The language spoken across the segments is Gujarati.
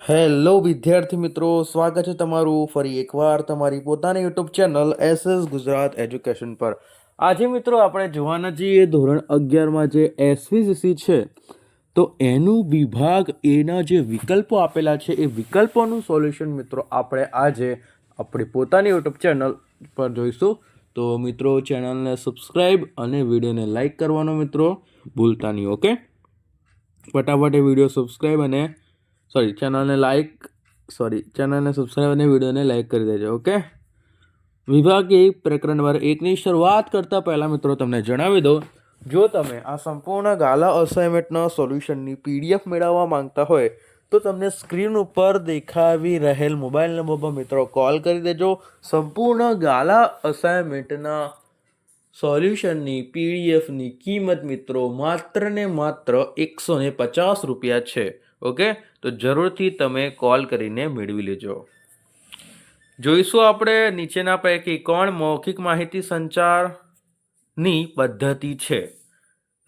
હેલો વિદ્યાર્થી મિત્રો, સ્વાગત છે તમારું ફરી એકવાર તમારી પોતાની YouTube channel SS Gujarat education પર. આજે મિત્રો આપણે જોવાના છીએ ધોરણ 11માં જે એસવીસીસી છે તો એનું વિભાગ એના જે વિકલ્પો આપેલા છે એ વિકલ્પોનું સોલ્યુશન મિત્રો આપણે આજે આપણી પોતાની યુટ્યુબ ચેનલ પર જોઈશું. તો મિત્રો ચેનલને સબસ્ક્રાઈબ અને વિડીયોને લાઈક કરવાનો મિત્રો ભૂલતા નહીં. ઓકે, ફટાફટ એ વિડીયો સબસ્ક્રાઈબ અને ચેનલને સબસ્ક્રાઈબ અને વિડીયોને લાઈક કરી દેજો. ઓકે, વિભાગ 1 પ્રકરણ નંબર 1ની શરૂઆત કરતા પહેલા મિત્રો તમને જણાવી દો, જો તમે આ સંપૂર્ણ ગાલા અસાઇનમેન્ટના સોલ્યુશનની પીડીએફ મેળવવા માંગતા હોય તો તમને સ્ક્રીન ઉપર દેખાવી રહેલ મોબાઈલ નંબર પર મિત્રો કોલ કરી દેજો. સંપૂર્ણ ગાલા અસાઇનમેન્ટના સોલ્યુશનની પીડીએફની કિંમત મિત્રો માત્ર ને માત્ર 150 રૂપિયા છે. ઓકે, તો જરૂરથી તમે કોલ કરીને મેળવી લેજો. જોઈશું આપણે નીચેના પૈકી કોણ મૌખિક માહિતી સંચારની પદ્ધતિ છે.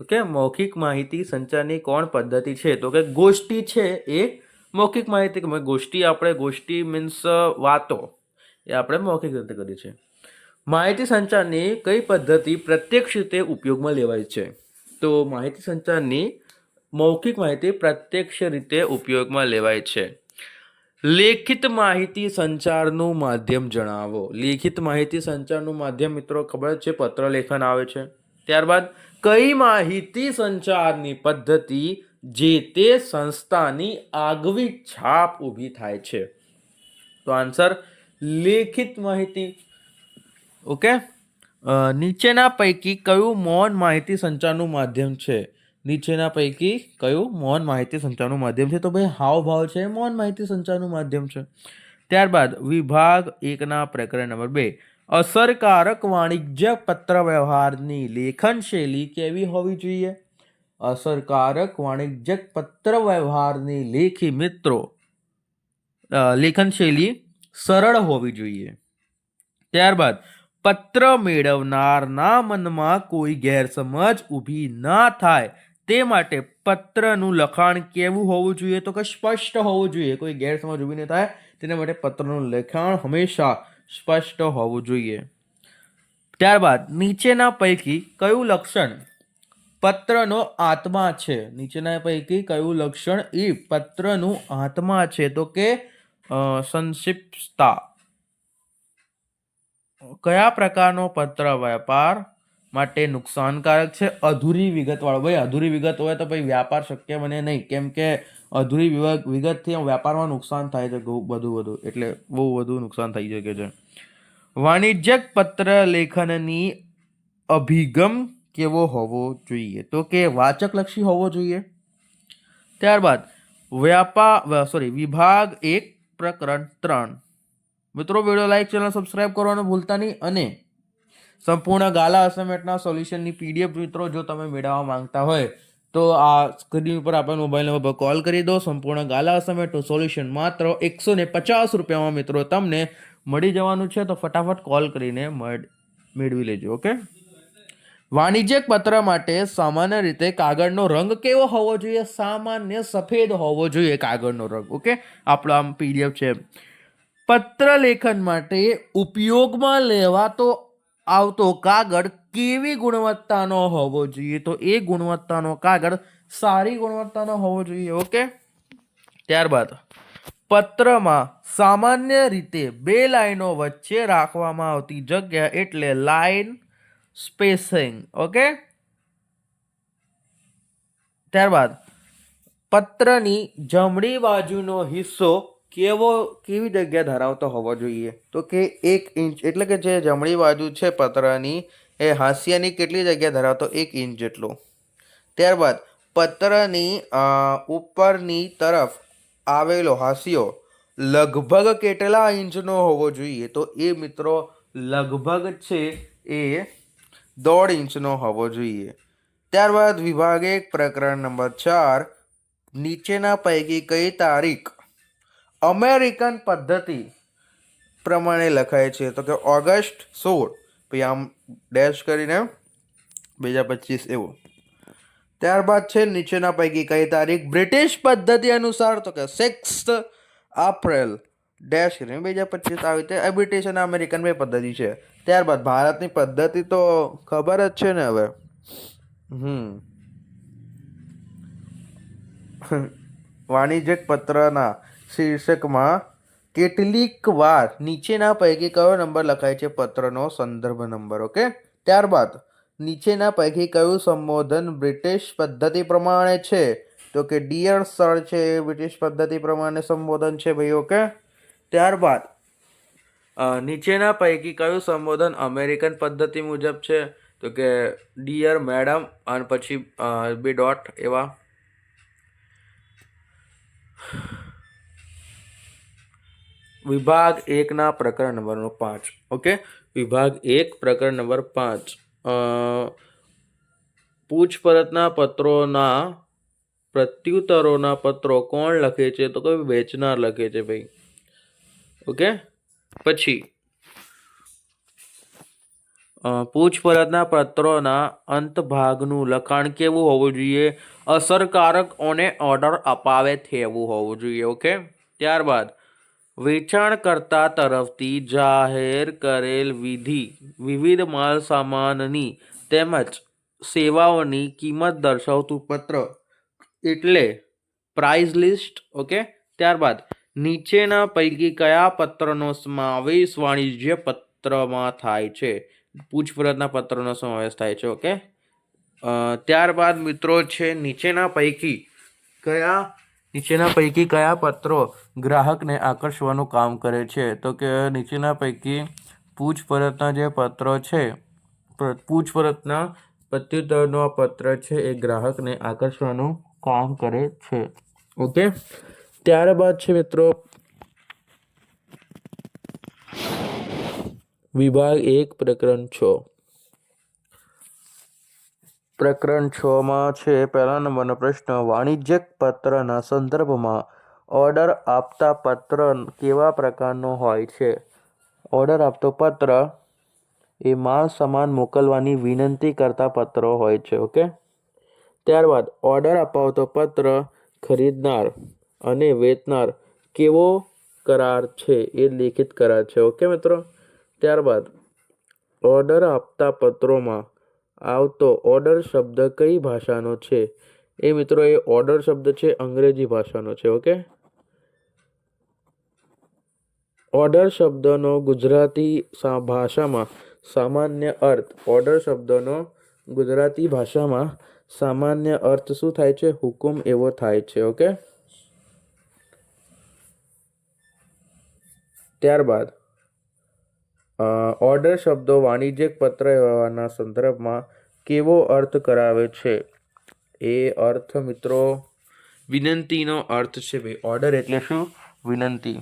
ઓકે, મૌખિક માહિતી સંચારની કોણ પદ્ધતિ છે? તો કે ગોષ્ઠી છે એ મૌખિક માહિતી. ગોષ્ઠી મીન્સ વાતો, એ આપણે મૌખિક રીતે કરીએ છીએ. માહિતી સંચારની કઈ પદ્ધતિ પ્રત્યક્ષ રીતે ઉપયોગમાં લેવાય છે? તો માહિતી સંચારની મૌખિક માહિતી પ્રત્યક્ષ રીતે ઉપયોગમાં લેવાય છે. લેખિત માહિતી સંચારનું માધ્યમ જણાવો. લેખિત માહિતી સંચારનું માધ્યમ મિત્રો ખબર છે, પત્ર લેખન આવે છે. ત્યારબાદ કઈ માહિતી સંચારની પદ્ધતિ જે તે સંસ્થાની આગવી છાપ ઊભી થાય છે? તો આન્સર લેખિત માહિતી. ઓકે, નીચેના પૈકી કયું મૌન માહિતી સંચારનું માધ્યમ છે? નીચેના પૈકી કયું મૌન માહિતી સંચારનું માધ્યમ છે? તો ભાઈ હાવભાવ છે, મૌન માહિતી સંચારનું માધ્યમ છે. ત્યારબાદ વિભાગ 1ના પ્રકરણ નંબર 2, અસરકારક વાણિજ્ય પત્ર વ્યવહારની લેખન શૈલી કેવી હોવી જોઈએ? અસરકારક વાણિજ્ય પત્ર વ્યવહારની લેખન શૈલી સરળ હોવી જોઈએ. ત્યારબાદ પત્ર મેળવનારના મનમાં કોઈ ગેરસમજ ઊભી ના થાય તે માટે પત્રનું લખાણ કેવું હોવું જોઈએ? તો કે સ્પષ્ટ હોવું જોઈએ. કોઈ ગેરસમજ ઊભી ન થાય તેના માટે પત્રનું લખાણ હંમેશા સ્પષ્ટ હોવું જોઈએ. ત્યારબાદ નીચેના પૈકી કયું લક્ષણ પત્રનો આત્મા છે? નીચેના પૈકી કયું લક્ષણ એ પત્રનું આત્મા છે? તો કે સંક્ષિપ્તતા. કયા પ્રકારનો પત્ર વ્યાપાર માટે નુકસાનકારક છે? અધૂરી વિગતવાળો. ભાઈ અધૂરી વિગત હોય તો ભાઈ વ્યાપાર શક્ય બને નહીં, કેમ કે અધૂરી વિગતથી વ્યાપારમાં નુકસાન થાય છે બધું, એટલે બહુ વધુ નુકસાન થઈ શકે છે. વાણિજ્યક પત્ર લેખનની અભિગમ કેવો હોવો જોઈએ? તો કે વાચકલક્ષી હોવો જોઈએ. ત્યારબાદ વિભાગ 1 પ્રકરણ 3 મિત્રો વિડીયો લાઈક, ચેનલ સબસ્ક્રાઇબ કરવાનું ભૂલતા નહીં. અને સંપૂર્ણ ગાલા અસાઇનમેન્ટના સોલ્યુશનની પીડીએફ મિત્રો જો તમે મેળવવા માંગતા હોય તો આ સ્ક્રીન ઉપર આપેલ મોબાઈલ નંબર પર કોલ કરી દો. સંપૂર્ણ ગાલા અસાઇનમેન્ટનું સોલ્યુશન માત્ર 150 રૂપિયામાં મિત્રો તમને મળી જવાનું છે, તો ફટાફટ કોલ કરીને મેળવી લેજો. ઓકે, વાણિજ્યક પત્ર માટે સામાન્ય રીતે કાગળનો રંગ કેવો હોવો જોઈએ? સામાન્ય સફેદ હોવો જોઈએ કાગળનો રંગ. ઓકે, આપણો આમ પીડીએફ છે. પત્ર લેખન માટે ઉપયોગમાં લેવાતો આવતો કાગળ કેવી ગુણવત્તાનો હોવો જોઈએ? તો એ ગુણવત્તાનો કાગળ સારી ગુણવત્તાનો હોવો જોઈએ. ઓકે, ત્યારબાદ પત્રમાં સામાન્ય રીતે 2 લાઈનો વચ્ચે રાખવામાં આવતી જગ્યા એટલે લાઈન સ્પેસિંગ. ઓકે, ત્યારબાદ પત્રની જમણી બાજુનો હિસ્સો કેવી જગ્યા ધરાવતો હોવો જોઈએ? તો કે 1 ઇંચ, એટલે કે જે જમણી બાજુ છે પત્રની એ હાંસિયાની કેટલી જગ્યા ધરાવતો? 1 ઇંચ જેટલો. ત્યારબાદ પત્રની ઉપરની તરફ આવેલો હાંસિયો લગભગ કેટલા ઇંચનો હોવો જોઈએ? તો એ મિત્રો લગભગ છે એ 1.5 ઇંચનો હોવો જોઈએ. ત્યારબાદ વિભાગ 1 પ્રકરણ નંબર 4, નીચેના પૈકી કઈ તારીખ અમેરિકન પદ્ધતિ પ્રમાણે લખાય છે? તો કે ઓગસ્ટ 16, પછી આમ ડેશ કરીને 2025 એવું. ત્યારબાદ છે નીચેના પૈકી કઈ તારીખ બ્રિટિશ પદ્ધતિ અનુસાર? તો કે 6 એપ્રિલ ડેશ 2025 આવી રીતે એબિટેશન અમેરિકન બે પદ્ધતિ છે. ત્યારબાદ ભારતની પદ્ધતિ તો ખબર જ છે ને હવે. વાણિજ્યક પત્રના શીર્ષકમાં કેટલીક વાર નીચેના પૈકી કયો નંબર લખાય છે? પત્રનો સંદર્ભ નંબર. ઓકે. ત્યારબાદ નીચેના પૈકી કયું સંબોધન બ્રિટિશ પદ્ધતિ પ્રમાણે છે? તો કે ડિયર સર છે એ બ્રિટિશ પદ્ધતિ પ્રમાણે સંબોધન છે ભાઈ. ઓકે. ત્યારબાદ નીચેના પૈકી કયું સંબોધન અમેરિકન પદ્ધતિ મુજબ છે? તો કે ડિયર મેડમ અને પછી બે ડોટ એવા. વિભાગ 1ના પ્રકરણ નંબર 5. ઓકે. વિભાગ 1 પ્રકરણ નંબર 5. પૂછપરછના પત્રોના પ્રત્યુત્તરોના પત્રો કોણ લખે છે? તો કોઈ વેચનાર લખે છે ભાઈ. ઓકે. પછી પૂછપરછના પત્રોના અંતભાગનું લખાણ કેવું હોવું જોઈએ? અસરકારક અને ઓર્ડર અપાવે તેવું હોવું જોઈએ. ઓકે. ત્યારબાદ વેચાણકર્તા તરફથી જાહેર કરેલ વિવિધ માલ સામાનની તેમજ સેવાઓની કિંમત દર્શાવતું પત્ર એટલે પ્રાઇસ લિસ્ટ. ઓકે. ત્યારબાદ નીચેના પૈકી કયા પત્રનો સમાવેશ વાણિજ્ય પત્રમાં થાય છે? પૂછપરછના પત્રનો સમાવેશ થાય છે. ઓકે. ત્યારબાદ મિત્રો છે નીચેના પૈકી કયા પત્રો ગ્રાહકને આકર્ષવાનું કામ કરે છે? તો કે નીચેના પૈકી પૂછપરછના જે પત્રો છે, પૂછપરછના પ્રત્યુત્તરનો પત્ર છે એ ગ્રાહકને આકર્ષવાનું કામ કરે છે. ઓકે. ત્યારબાદ છે મિત્રો વિભાગ 1 પ્રકરણ 6. પ્રકરણ 6માં છે પહેલા નંબરનો પ્રશ્ન. વાણિજ્યક પત્રના સંદર્ભમાં ઓર્ડર આપતા પત્ર કેવા પ્રકારનો હોય છે? ઓર્ડર આપતો પત્ર એ માલ સામાન મોકલવાની વિનંતી કરતા પત્રો હોય છે. ઓકે. ત્યારબાદ ઓર્ડર અપાવતો પત્ર ખરીદનાર અને વેચનાર કેવો કરાર છે? એ લેખિત કરાર છે. ઓકે મિત્રો. ત્યારબાદ ઓર્ડર આપતા પત્રોમાં આવતો ઓર્ડર શબ્દ કઈ ભાષાનો છે? એ મિત્રો એ ઓર્ડર શબ્દ છે અંગ્રેજી ભાષાનો છે. ઓકે. ઓર્ડર શબ્દનો ગુજરાતી ભાષામાં સામાન્ય અર્થ. ઓર્ડર શબ્દનો ગુજરાતી ભાષામાં સામાન્ય અર્થ શું થાય છે? હુકુમ એવો થાય છે. ઓકે. ત્યારબાદ ઓર્ડર શબ્દો વાણિજ્યક પત્ર વ્યવહારના સંદર્ભમાં કેવો અર્થ કરાવે છે? એ અર્થ મિત્રો વિનંતીનો અર્થ છે ભાઈ. ઓર્ડર એટલે શું? વિનંતી.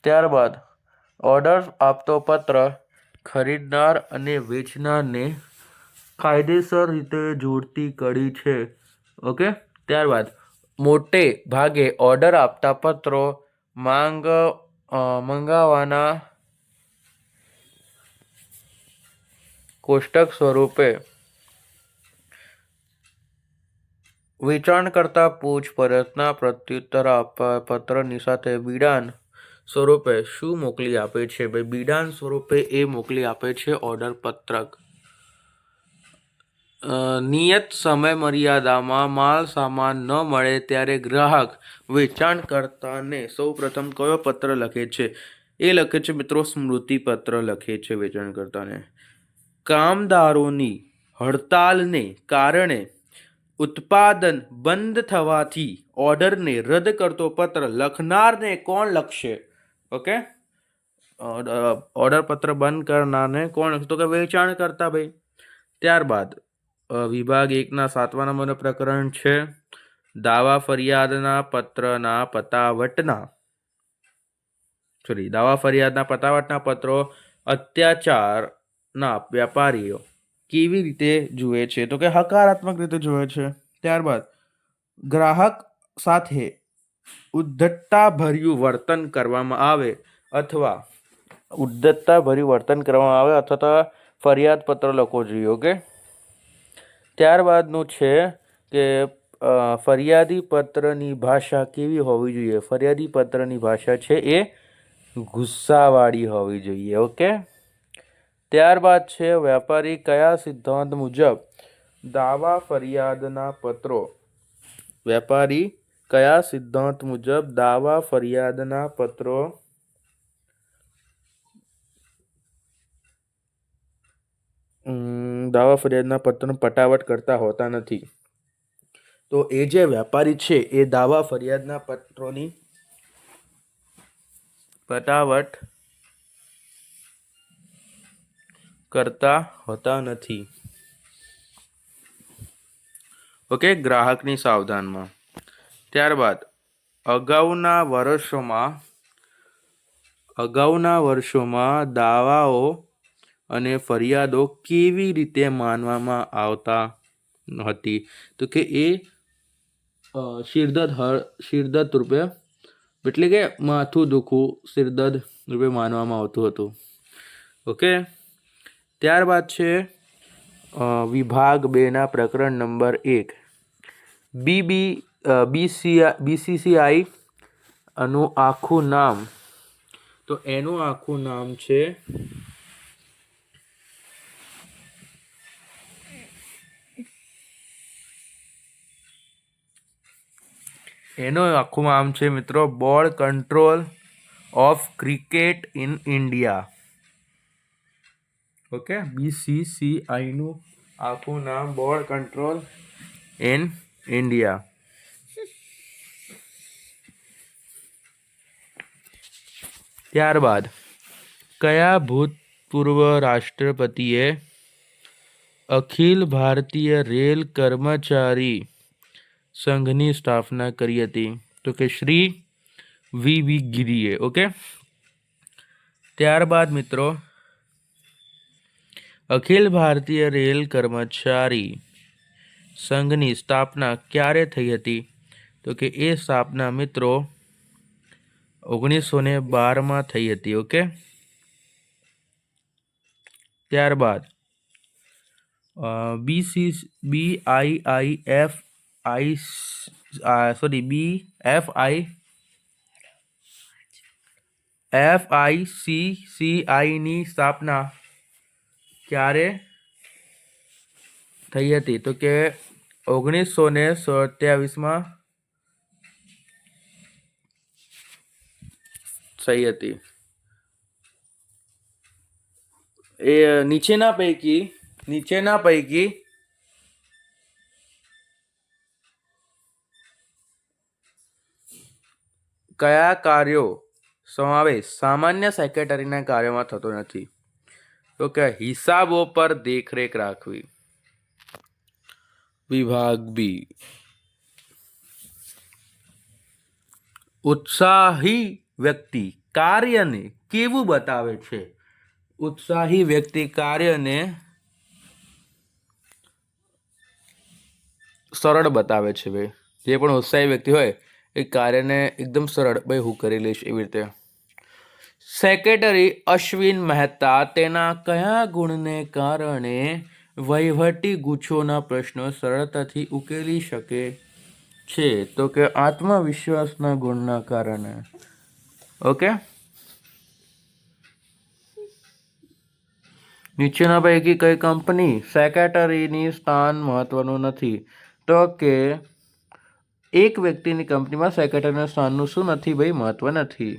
ત્યારબાદ ઓર્ડર આપતો પત્ર ખરીદનાર અને વેચનારને કાયદેસર રીતે જોડતી કડી છે. ઓકે. ત્યારબાદ મોટે ભાગે ઓર્ડર આપતા પત્રો મંગાવવાના કોષ્ટક સ્વરૂપે વેચાણકર્તા પૂછપરછના પ્રત્યુત્તર આપવા પત્રની સાથે બિડાણ સ્વરૂપે શું મોકલી આપે છે? ભાઈ બિડાણ સ્વરૂપે એ મોકલી આપે છે ઓર્ડર પત્રક. નિયત સમય મર્યાદામાં માલ સામાન ન મળે ત્યારે ગ્રાહક વેચાણકર્તાને સૌપ્રથમ કયો પત્ર લખે છે? એ લખે છે મિત્રો સ્મૃતિ પત્ર લખે છે વેચાણકર્તાને. કામદારોની હડતાલને કારણે ઉત્પાદન બંધ થવાથી ઓર્ડરને રદ કરતો પત્ર લખનારને કોણ લખશે? ઓકે. ઓર્ડર પત્ર બંધ કરનારને કોણ? તો કે વેચાણકર્તા ભાઈ. ત્યારબાદ વિભાગ 1ના 7મા નંબરનું પ્રકરણ છે દાવા ફરિયાદના પતાવટના પત્રો અત્યાચારના વ્યાપારીઓ કેવી રીતે જુએ છે? તો કે હકારાત્મક રીતે જુએ છે. ત્યારબાદ ગ્રાહક સાથે ઉદ્ધતતાભર્યું વર્તન કરવામાં આવે અથવા તો ફરિયાદ પત્ર લખવો જોઈએ. ઓકે. ત્યારબાદનું છે કે ફરિયાદી પત્રની ભાષા કેવી હોવી જોઈએ? ફરિયાદી પત્રની ભાષા છે એ ગુસ્સાવાળી હોવી જોઈએ. ઓકે. ત્યારબાદ છે વેપારી કયા સિદ્ધાંત મુજબ દાવા ફરિયાદના પત્રો વેપારી કયા સિદ્ધાંત મુજબ દાવા ફરિયાદના પત્રો દાવા ફરિયાદના પત્રનો પટાવટ કરતા હોતા નથી? તો એ જે વેપારી છે એ દાવા ફરિયાદના પત્રોની પટાવટ કરતા હોતા નથી. ઓકે, ગ્રાહકની સાવધાનમાં. ત્યારબાદ અગાઉના વર્ષોમાં દાવાઓ અને ફરિયાદો કેવી રીતે માનવામાં આવતા હતી? તો કે એ શિરદર્દ રૂપે, એટલે કે માથું દુખવું શિરદર્દ રૂપે માનવામાં આવતું હતું. ઓકે. ત્યારબાદ છે વિભાગ 2ના પ્રકરણ નંબર 1 BCCI નું આખું નામ. તો એનું આખું નામ છે મિત્રો board control of cricket in India. Okay, BCCI નું આખું નામ બોર્ડ કંટ્રોલ ઇન ઇન્ડિયા. ત્યારબાદ કયા ભૂતપૂર્વ રાષ્ટ્રપતિએ અખિલ ભારતીય રેલ કર્મચારી સંઘની સ્થાપના કરી હતી? તો કે શ્રી VV ગિરીએ. ઓકે. ત્યારબાદ મિત્રો અખિલ ભારતીય રેલ કર્મચારી સંઘની સ્થાપના ક્યારે થઈ હતી? તો કે એ સ્થાપના મિત્રો 1912માં થઈ હતી. ઓકે. ત્યારબાદ FICCI ની સ્થાપના ક્યારે થઈ હતી? તો કે 1927માં થઈ હતી. એ નીચેના પૈકી કયા કાર્યો સમાવેશ સામાન્ય સેક્રેટરીના કાર્યમાં થતો નથી? તો કે હિસાબો પર દેખરેખ રાખવી. વિભાગ બી ઉત્સાહી વ્યક્તિ કાર્યને કેવું બતાવે છે? ઉત્સાહી વ્યક્તિ કાર્યને સરળ બતાવે છે. ભાઈ, જે પણ ઉત્સાહી વ્યક્તિ હોય એ કાર્યને એકદમ સરળ, ભાઈ હું કરી લઈશ એવી રીતે. સેક્રેટરી અશ્વિન મહેતા તેના કયા ગુણને કારણે વહીવટી ગુચ્છોના પ્રશ્નો સરળતાથી ઉકેલી શકે છે? તો કે આત્મવિશ્વાસના ગુણના કારણે. ઓકે. નીચેના પૈકી કઈ કંપની સેક્રેટરીની સ્થાન મહત્વનું નથી? તો કે એક વ્યક્તિની કંપનીમાં સેક્રેટરીના સ્થાનનું શું નથી? ભાઈ મહત્વ નથી.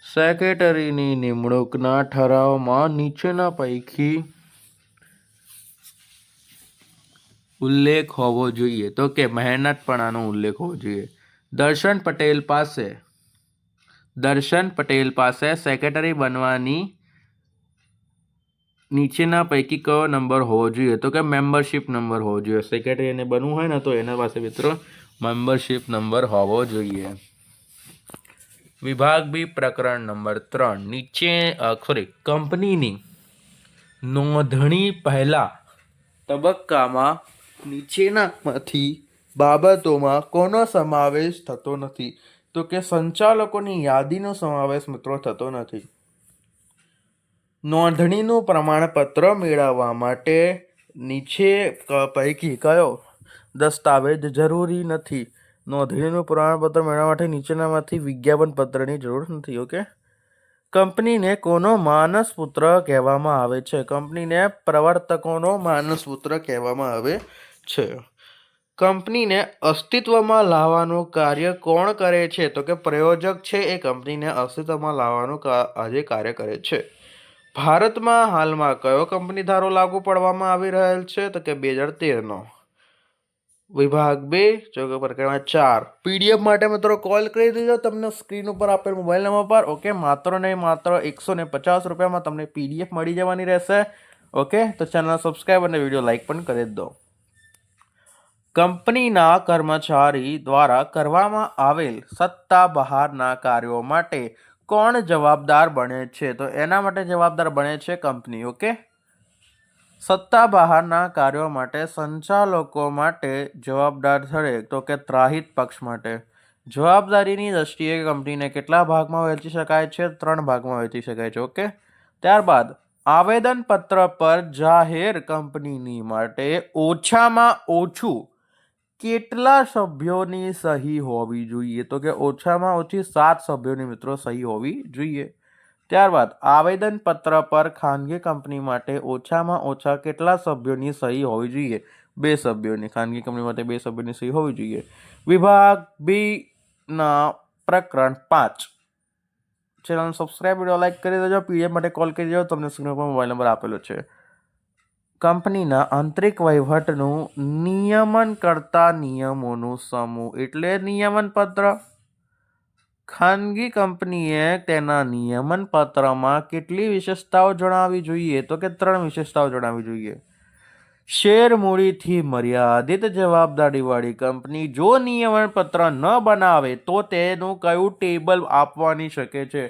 સેક્રેટરીની નિમણૂકના ઠરાવમાં નીચેના પૈકી ઉલ્લેખ હોવો જોઈએ? તો કે મહેનતપણાનો ઉલ્લેખ હોવો જોઈએ. દર્શન પટેલ પાસે સેક્રેટરી બનવાની નીચેના પૈકી કયો નંબર હોવો જોઈએ? તો કે મેમ્બરશિપ નંબર હોવો જોઈએ. સેક્રેટરી એને બનવું હોય ને તો એના પાસે મિત્રો મેમ્બરશિપ નંબર હોવો જોઈએ. વિભાગ બી પ્રકરણ નંબર 3 કંપનીની નોંધણી પહેલા તબક્કામાં નીચેનામાંથી બાબતોમાં કોનો સમાવેશ થતો નથી? તો કે સંચાલકોની યાદીનો સમાવેશ મિત્રો થતો નથી. નોંધણીનું પ્રમાણપત્ર મેળવવા માટે નીચે પૈકી કયો દસ્તાવેજ જરૂરી નથી. નોંધણીનું પ્રમાણપત્ર મેળવવા માટે નીચેનામાંથી વિજ્ઞાપન પત્રની જરૂર નથી. ઓકે. કંપનીને કોનો માનસપુત્ર કહેવામાં આવે છે? કંપનીને પ્રવર્તકોનો માનસપુત્ર કહેવામાં આવે છે. કંપનીને અસ્તિત્વમાં લાવવાનું કાર્ય કોણ કરે છે? તો કે પ્રયોજક છે એ કંપનીને અસ્તિત્વમાં લાવવાનું કાર્ય કરે છે. ભારતમાં હાલમાં કયો કંપની ધારો લાગુ પાડવામાં આવી રહેલ છે? તો કે 2013નો. વિભાગ 2 પ્રકરણ 4. પીડીએફ માટે મિત્રો કોલ કરી દેજો તમને સ્ક્રીન ઉપર આપેલ મોબાઈલ નંબર પર. ઓકે. માત્ર ને માત્ર 150 રૂપિયામાં તમને પીડીએફ મળી જવાની રહેશે. ઓકે. તો ચેનલ સબસ્ક્રાઈબ અને વિડીયો લાઈક પણ કરી દો. કંપનીના કર્મચારી દ્વારા કરવામાં આવેલ સત્તા બહારના કાર્યો માટે કોણ જવાબદાર બને છે? તો એના માટે જવાબદાર બને છે કંપની. ઓકે. સત્તા બહારના કાર્યો માટે સંચાલકો માટે જવાબદાર ઠરે તો કે ત્રાહિત પક્ષ માટે. જવાબદારીની દ્રષ્ટિએ કંપનીને કેટલા ભાગમાં વહેંચી શકાય છે? 3 ભાગમાં વહેંચી શકાય છે. ઓકે. ત્યારબાદ આવેદનપત્ર પર જાહેર કંપનીની માટે ઓછામાં ઓછું કેટલા સભ્યોની સહી હોવી જોઈએ? તો કે ઓછામાં ઓછી 7 સભ્યોની મિત્રો સહી હોવી જોઈએ. ત્યારબાદ આવેદનપત્ર પર ખાનગી કંપની માટે ઓછામાં ઓછા કેટલા સભ્યોની સહી હોવી જોઈએ? 2 સભ્યોની. ખાનગી કંપની માટે 2 સભ્યોની સહી હોવી જોઈએ. વિભાગ B ના પ્રકરણ 5. ચેનલ સબસ્ક્રાઇબ, વિડીયો લાઈક કરી દેજો. પીડીએફ માટે કોલ કરી દેજો. તમને સ્ક્રીન પર મોબાઈલ નંબર આપેલો છે. કંપનીના આંતરિક વહીવટનું નિયમન કરતા નિયમોનું સમૂહ એટલે નિયમન પત્ર. ખાનગી કંપનીએ તેના નિયમન પત્રમાં કેટલી વિશેષતાઓ જણાવવી જોઈએ? તો કે 3 વિશેષતાઓ જણાવવી જોઈએ. શેર મૂડીથી મર્યાદિત જવાબદારીવાળી કંપની જો નિયમન પત્ર ન બનાવે તો તેનું કયું ટેબલ અપનાવી શકે છે?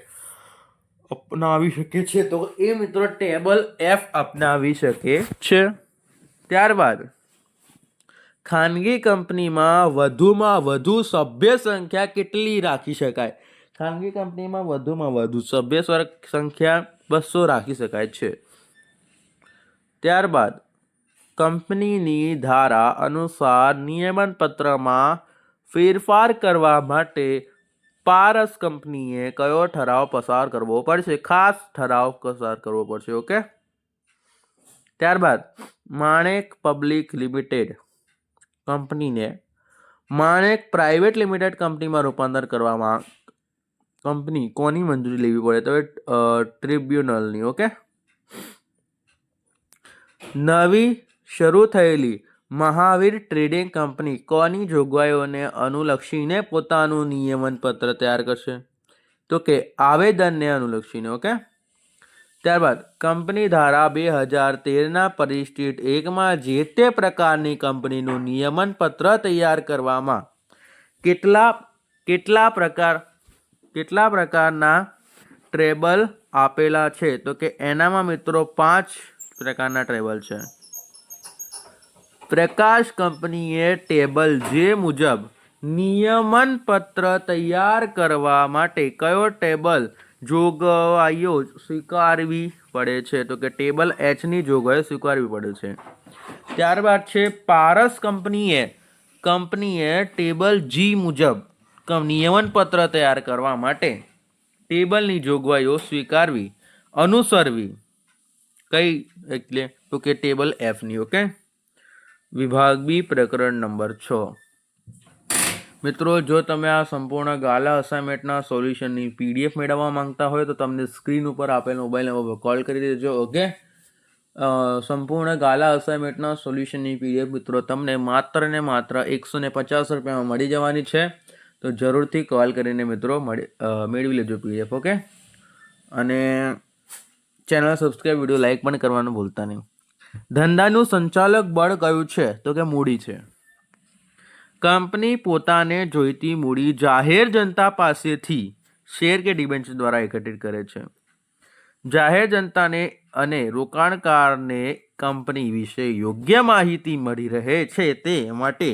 તો એ મિત્રો ટેબલ F અપનાવી શકે છે. ત્યારબાદ ખાનગી કંપનીમાં વધુમાં વધુ સભ્ય સંખ્યા કેટલી રાખી શકાય? ખાનગી કંપનીમાં વધુમાં વધુ સભ્ય સંખ્યા 200 રાખી શકાય છે. ત્યારબાદ કંપનીની ધારા અનુસાર નિયમન પત્રમાં ફેરફાર કરવા માટે પારસ કંપનીએ કયો ઠરાવ પસાર કરવો પડશે? ખાસ ઠરાવ પસાર કરવો પડશે. ઓકે. ત્યારબાદ માણેક પબ્લિક લિમિટેડ કંપનીને માણેક પ્રાઇવેટ લિમિટેડ કંપનીમાં રૂપાંતર કરવામાં કંપની કોની મંજૂરી લેવી પડે? તો ટ્રિબ્યુનલની. ઓકે. નવી શરૂ થયેલી મહાવીર ટ્રેડિંગ કંપની કોની જોગવાઈઓને અનુલક્ષીને પોતાનું નિયમન પત્ર તૈયાર કરશે? તો કે આવેદનને અનુલક્ષીને. ઓકે. ત્યારબાદ કંપની ધારા 2013ના પરિશિષ્ટ 1માં જે તે પ્રકારની કંપનીનું નિયમન પત્ર તૈયાર કરવામાં કેટલા પ્રકારના ટેબલ આપેલા છે? તો કે એનામાં મિત્રો 5 પ્રકારના ટેબલ છે. પ્રકાશ કંપનીએ ટેબલ જે મુજબ નિયમન પત્ર તૈયાર કરવા માટે કયો ટેબલ જોગવાઈઓ સ્વીકારવી પડે છે? તો કે ટેબલ H ની જોગવાઈઓ સ્વીકારવી પડે છે. ત્યારબાદ છે પારસ કંપનીએ ટેબલ G મુજબ નિયમન પત્ર તૈયાર કરવા માટે ટેબલની જોગવાઈઓ અનુસરવી કઈ? એટલે તો કે ટેબલ F ની. ઓકે. વિભાગ B પ્રકરણ નંબર 6. મિત્રો જો તમે આ સંપૂર્ણ ગાલા અસાઇનમેન્ટના સોલ્યુશનની પીડીએફ મેળવવા માંગતા હોય તો તમને સ્ક્રીન ઉપર આપેલ મોબાઈલ નંબર પર કોલ કરી દેજો. ઓકે. સંપૂર્ણ ગાલા અસાઇનમેન્ટના સોલ્યુશનની પીડીએફ મિત્રો તમને માત્ર ને માત્ર 150 રૂપિયામાં મળી જવાની છે. તો જરૂરથી કોલ કરીને મિત્રો મેળવી લેજો પીડીએફ. ઓકે. અને ચેનલ સબસ્ક્રાઈબ, વિડીયો લાઈક પણ કરવાનું ભૂલતા નહીં. ધંધાનું સંચાલક બળ કયું છે? તો કે મૂડી છે. કંપની પોતાને જોઈતી મૂડી જાહેર જનતા પાસેથી શેર કે ડિબેન્ચર દ્વારા એકત્રિત કરે છે. જાહેર જનતાને અને રોકાણકારને કંપની વિશે યોગ્ય માહિતી મળી રહે છે તે માટે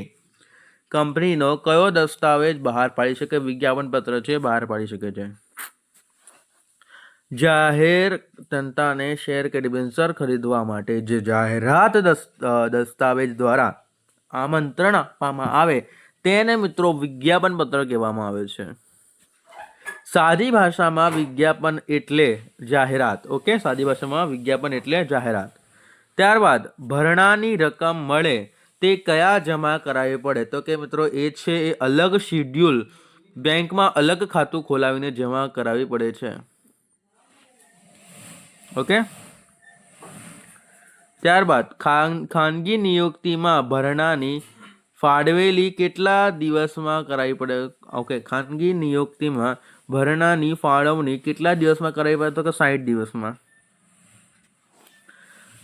કંપનીનો કયો દસ્તાવેજ બહાર પાડી શકે? વિજ્ઞાપન પત્ર છે બહાર પાડી શકે છે. જાહેર જનતાને શેર કે ડિબેન્ચર ખરીદવા માટે જે જાહેરાત દસ્તાવેજ દ્વારા આમંત્રણ આપવામાં આવે તેને મિત્રો વિજ્ઞાપન પત્ર કહેવામાં આવે છે. સાદી ભાષામાં વિજ્ઞાપન એટલે જાહેરાત. ઓકે, સાદી ભાષામાં વિજ્ઞાપન એટલે જાહેરાત. ત્યારબાદ ભરણાની રકમ મળે તે કયા જમા કરાવવી પડે? તો કે મિત્રો એ છે એ અલગ શિડ્યુલ બેંકમાં અલગ ખાતું ખોલાવીને જમા કરાવવી પડે છે. ઓકે, ત્યારબાદ ખાનગી નિયુક્તિમાં ભરણાની ફાળવેલી કેટલા દિવસમાં કરાવવી પડે? ઓકે, ખાનગી નિયુક્તિમાં ભરણાની ફાળવણી કેટલા દિવસમાં કરાવવી પડે? તો કે 60 દિવસમાં.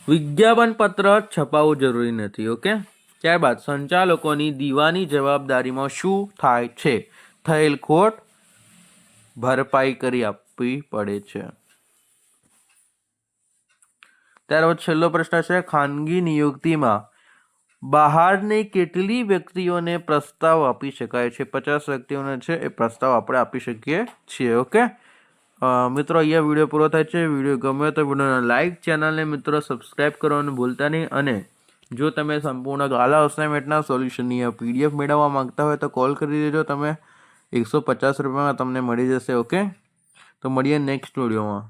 વિજ્ઞાપન પત્ર છપાવવું જરૂરી નથી. ઓકે, ત્યારબાદ સંચાલકોની દીવાની જવાબદારીમાં શું થાય છે? થયેલ ખોટ ભરપાઈ કરી આપવી પડે છે. ત્યારબાદ છેલ્લો પ્રશ્ન છે, ખાનગી નિયુક્તિમાં બહારની કેટલી વ્યક્તિઓને પ્રસ્તાવ આપી શકાય છે? 50 વ્યક્તિઓને છે એ પ્રસ્તાવ આપણે આપી શકીએ છીએ. ઓકે મિત્રો, અહીંયા વિડીયો પૂરો થાય છે. વિડીયો ગમે તો વિડીયોને લાઇક, ચેનલને મિત્રો સબસ્ક્રાઈબ કરવાનું ભૂલતા નહીં. અને જો તમે સંપૂર્ણ ગાલા અસાઇનમેન્ટના સોલ્યુશનની PDF મેળવવા માંગતા હોય તો કોલ કરી દેજો. તમે 150 રૂપિયામાં તમને મળી જશે. ઓકે, તો મળીએ નેક્સ્ટ વિડીયોમાં.